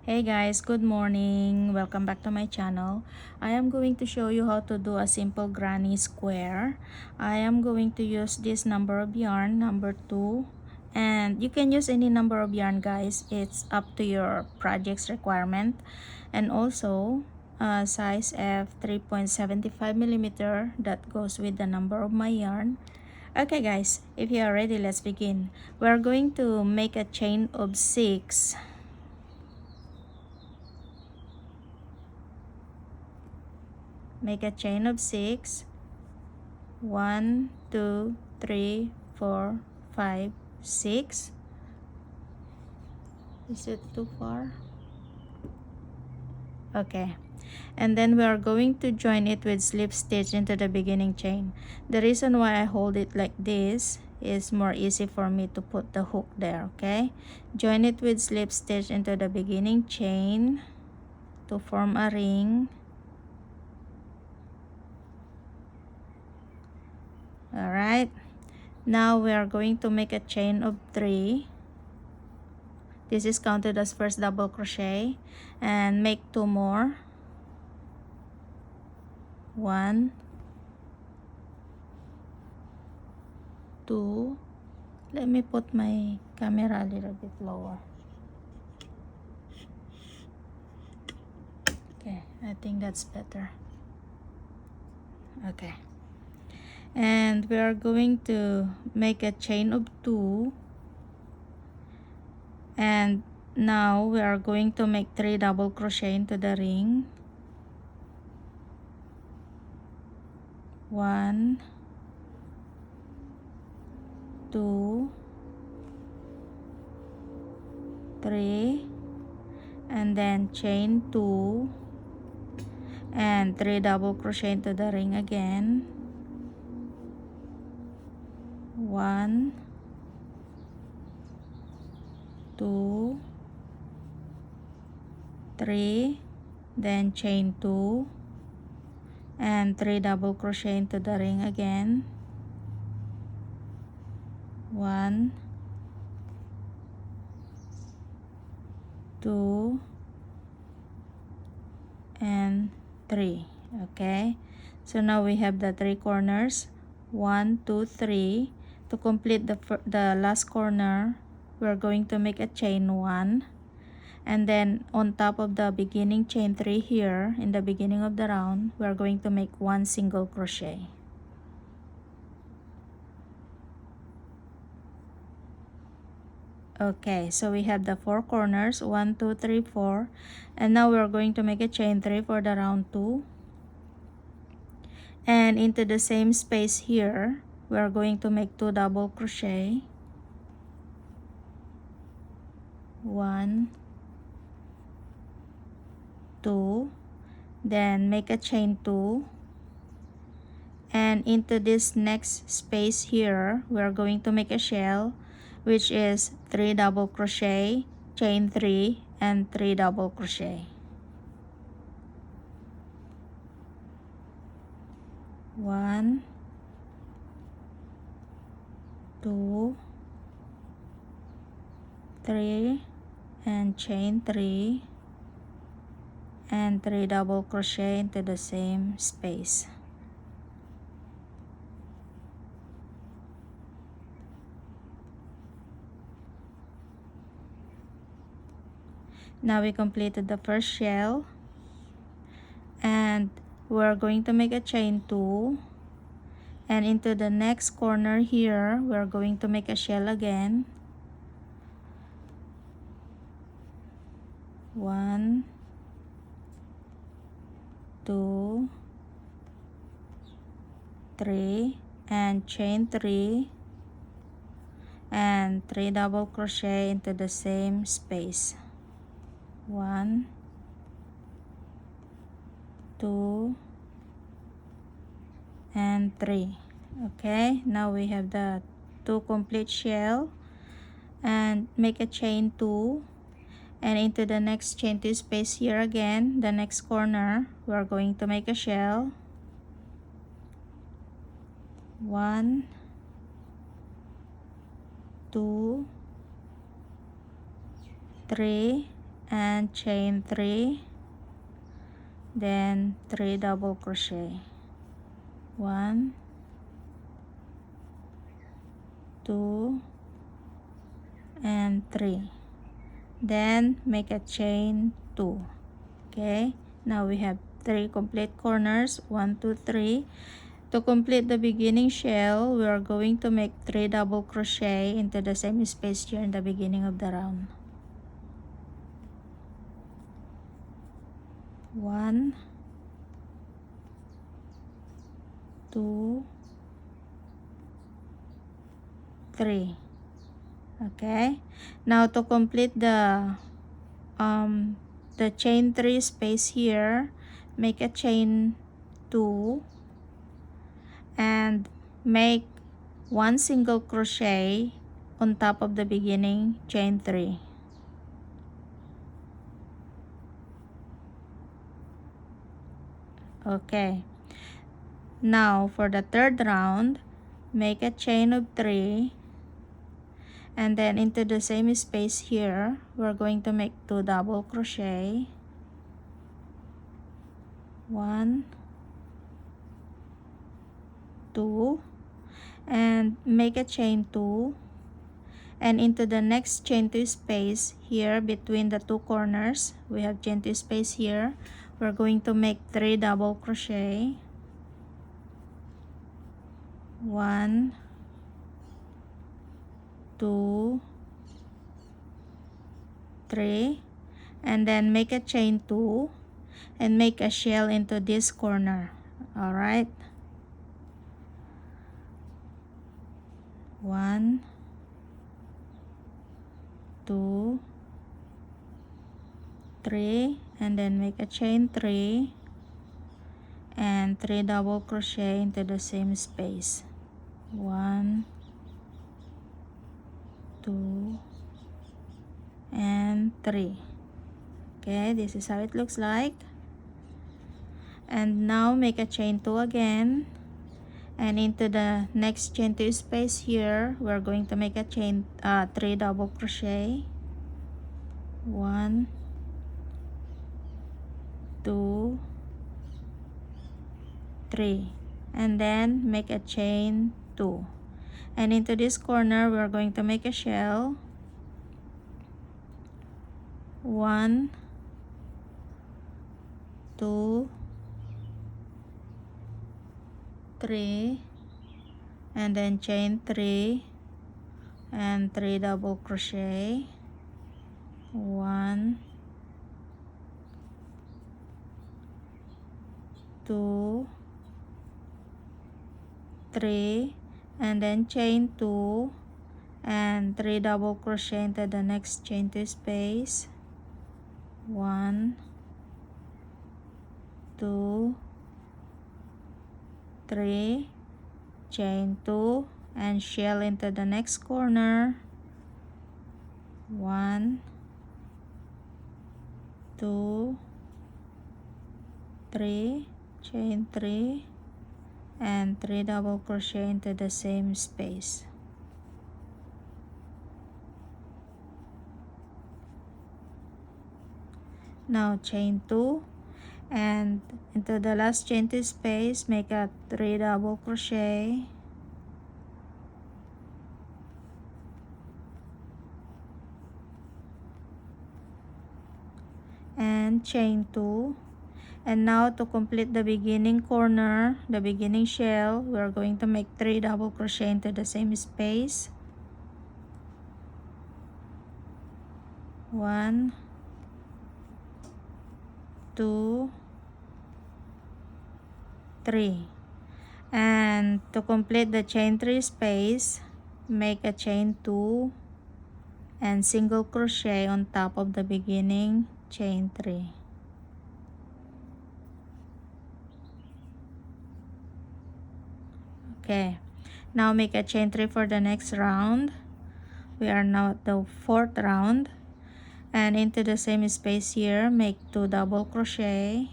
Hey guys, good morning. Welcome back to my channel. I am going to show you how to do a simple granny square. I am going to use this number of yarn, number 2. And you can use any number of yarn, guys. It's up to your project's requirement. And also, size F 3.75 millimeter that goes with the number of my yarn. Okay guys, if you are ready, let's begin. We're going to make a chain of 6. Make a chain of 6. 1, 2, 3, 4, 5, 6. Is it too far? Okay. And then we are going to join it with slip stitch into the beginning chain. The reason why I hold it like this is more easy for me to put the hook there, okay? Join it with slip stitch into the beginning chain to form a ring. Alright. Now we are going to make a chain of 3. This is counted as first double crochet, and make 2 more. 1, 2. Let me put my camera a little bit lower. Okay, I think that's better. Okay. And we are going to make a chain of 2. And now we are going to make 3 double crochet into the ring. 1, 2, 3, and then chain 2 and 3 double crochet into the ring again. 1, 2, 3, then chain 2 and 3 double crochet into the ring again. 1, 2, and 3. Okay, so now we have the 3 corners. 1, 2, 3. To complete the last corner, we're going to make a chain 1, and then on top of the beginning chain 3 here in the beginning of the round, we're going to make 1 single crochet. Okay, so we have the 4 corners, 1, 2, 3, 4, and now we're going to make a chain 3 for the round 2, and into the same space here we're going to make 2 double crochet. 1, 2, then make a chain 2, and into this next space here we're going to make a shell, which is 3 double crochet, chain 3, and 3 double crochet. 1, 2, 3, and chain 3, and 3 double crochet into the same space. Now we completed the first shell, and we're going to make a chain 2, and into the next corner here we're going to make a shell again. 1, 2, 3, and chain 3, and 3 double crochet into the same space. 1, 2, and 3. Okay, now we have the 2 complete shell, and make a chain 2, and into the next chain 2 space here again, the next corner we're going to make a shell. 1, 2, 3, and chain 3, then 3 double crochet. 1, 2, and 3. Then make a chain 2. Okay, now we have 3 complete corners, 1, 2, 3. To complete the beginning shell, we are going to make 3 double crochet into the same space here in the beginning of the round. 1, 2, 3. Okay, now to complete the chain 3 space here, make a chain 2 and make 1 single crochet on top of the beginning chain 3. Okay, now for the third round, make a chain of 3, and then into the same space here, we're going to make 2 double crochet. 1, 2, and make a chain 2, and into the next chain 2 space here between the 2 corners, we have chain 2 space here, we're going to make 3 double crochet. 1, 2, 3, and then make a chain 2 and make a shell into this corner. All right, 1, 2, 3, and then make a chain 3 and 3 double crochet into the same space. 1, 2, and 3. Okay, this is how it looks like. And now make a chain 2 again, and into the next chain 2 space here, we're going to make a chain 3 double crochet. 1, 2, 3, and then make a chain 2, and into this corner we're going to make a shell. 1, 2, 3, and then chain 3 and 3 double crochet. 1, 2, 3, and then chain 2 and 3 double crochet into the next chain 2 space. 1, 2, 3, chain 2 and shell into the next corner. 1, 2, 3, chain 3 and 3 double crochet into the same space. Now chain 2 and into the last chain 2 space, make a 3 double crochet. And chain 2. And now to complete the beginning corner, the beginning shell, we are going to make 3 double crochet into the same space. 1, 2, 3, and to complete the chain 3 space, make a chain 2 and single crochet on top of the beginning chain 3. Okay, now make a chain 3 for the next round. We are now at the 4th round, and into the same space here, make 2 double crochet.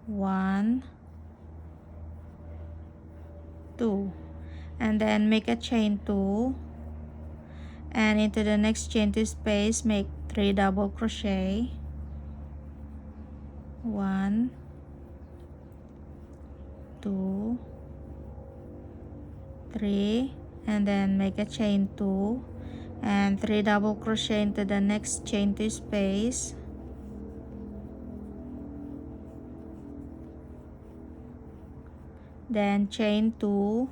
1, 2, and then make a chain 2 and into the next chain 2 space make 3 double crochet, 1, 2, 3, and then make a chain 2 and 3 double crochet into the next chain 2 space, then chain 2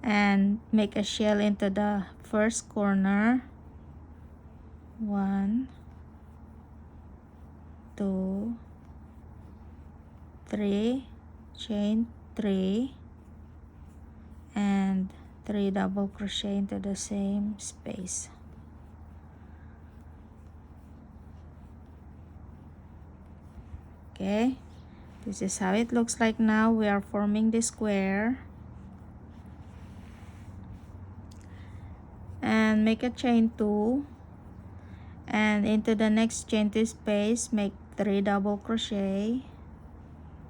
and make a shell into the first corner, 1, 2, 3, chain 3 and 3 double crochet into the same space. Okay, this is how it looks like now. We are forming the square, and make a chain 2 and into the next chain 2 space make 3 double crochet,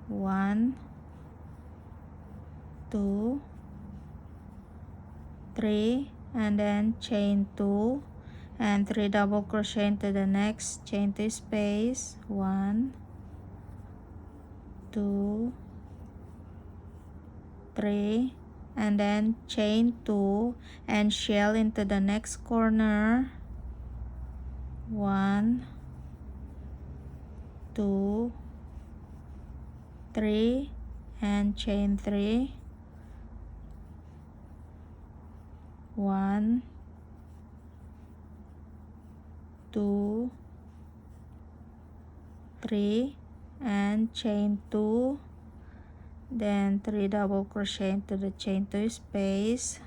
1, 2, 3, and then chain 2 and 3 double crochet into the next chain 2 space, 1, 2, 3, and then chain 2 and shell into the next corner, 1, 2, 3, and chain 3, 1, 2, 3, and chain 2, then 3 double crochet into the chain 2 space,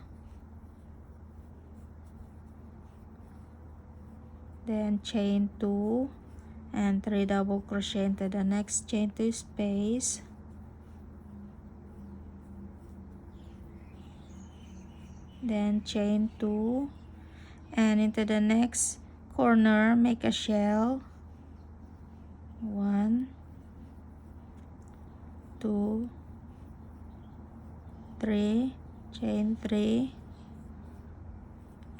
then chain 2 and 3 double crochet into the next chain 2 space, then chain 2 and into the next corner make a shell, 1, 2, 3, chain 3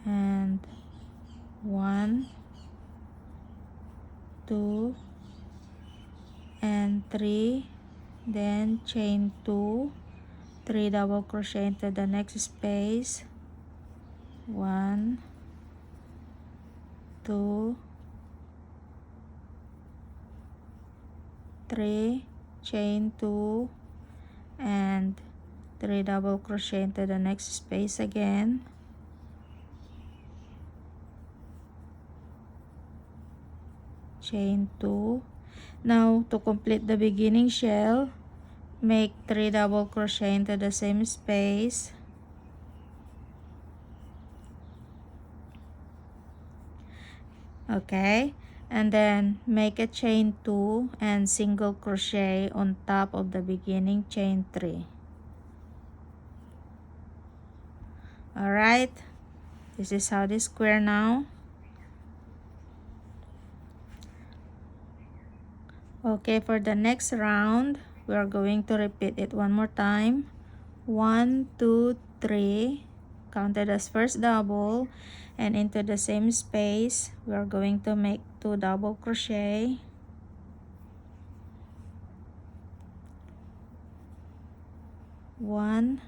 and 1, 2 and 3, then chain 2, 3 double crochet into the next space, 1, 2, 3, chain 2 and 3 double crochet into the next space again, chain 2. Now to complete the beginning shell, make 3 double crochet into the same space, okay, and then make a chain 2 and single crochet on top of the beginning chain 3. All right, this is how this square now. Okay, for the next round we are going to repeat it one more time. 1, 2, 3, counted as first double, and into the same space we are going to make 2 double crochet, 1,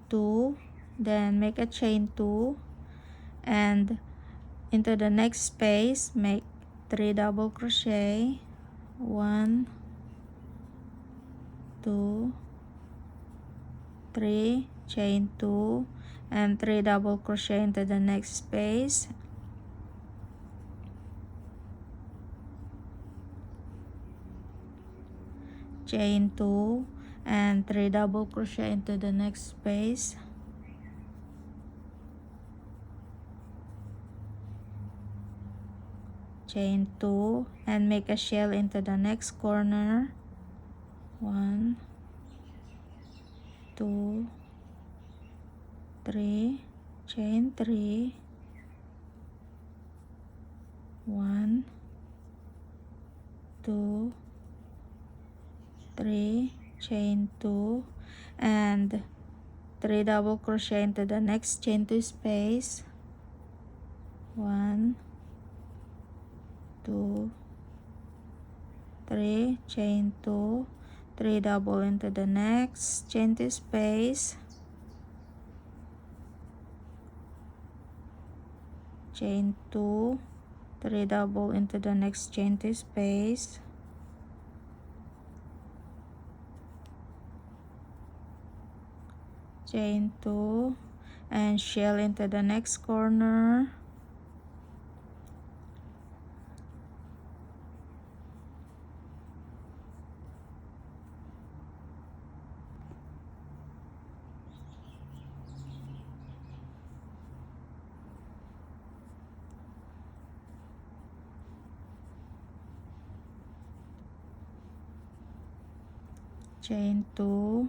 2, then make a chain 2 and into the next space make 3 double crochet, 1, 2, 3, chain 2 and 3 double crochet into the next space, chain 2 and 3 double crochet into the next space, chain 2 and make a shell into the next corner, 1, 2, 3, chain 3, 1, 2, 3, chain 2 and 3 double crochet into the next chain 2 space, 1, 2, 3, chain 2, 3 double into the next chain 2 space, chain 2, 3 double into the next chain 2 space, chain 2, and shell into the next corner, chain 2,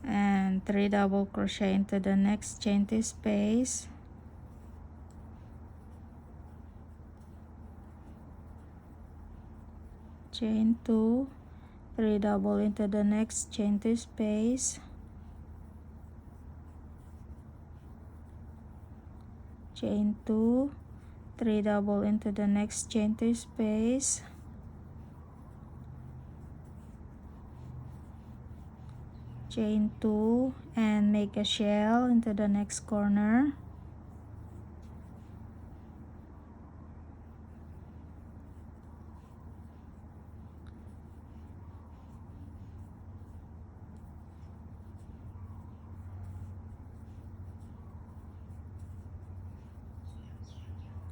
and 3 double crochet into the next chain 2 space, chain 2, 3 double into the next chain 2 space, chain 2, 3 double into the next chain 2 space, chain 2, and make a shell into the next corner,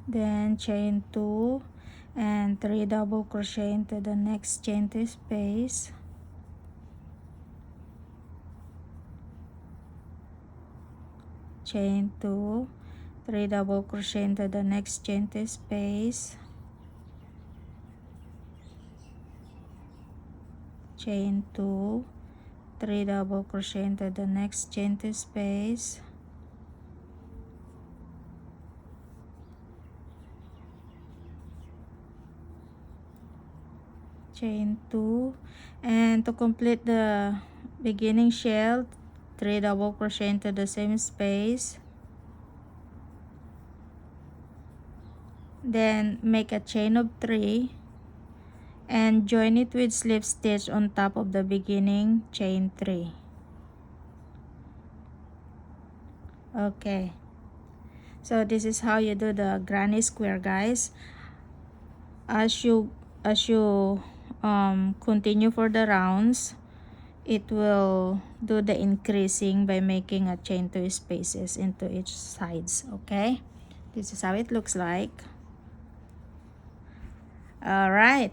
then chain 2 and 3 double crochet into the next chain 2 space, chain 2, 3 double crochet into the next chain 2 space, chain 2, 3 double crochet into the next chain 2 space, chain 2, and to complete the beginning shell, 3 double crochet into the same space, then make a chain of 3 and join it with slip stitch on top of the beginning chain 3. Okay, so this is how you do the granny square, guys. As you continue for the rounds, it will do the increasing by making a chain 2 spaces into each sides. Okay, this is how it looks like. All right,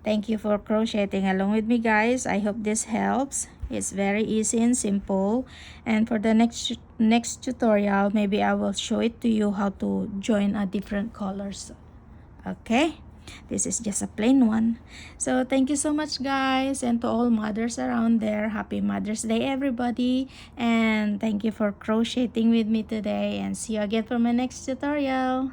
thank you for crocheting along with me, guys. I hope this helps. It's very easy and simple, and for the next tutorial, maybe I will show it to you how to join a different colors. Okay, this is just a plain one. So thank you so much, guys, and to all mothers around there, happy Mother's Day, everybody, and thank you for crocheting with me today, and see you again for my next tutorial.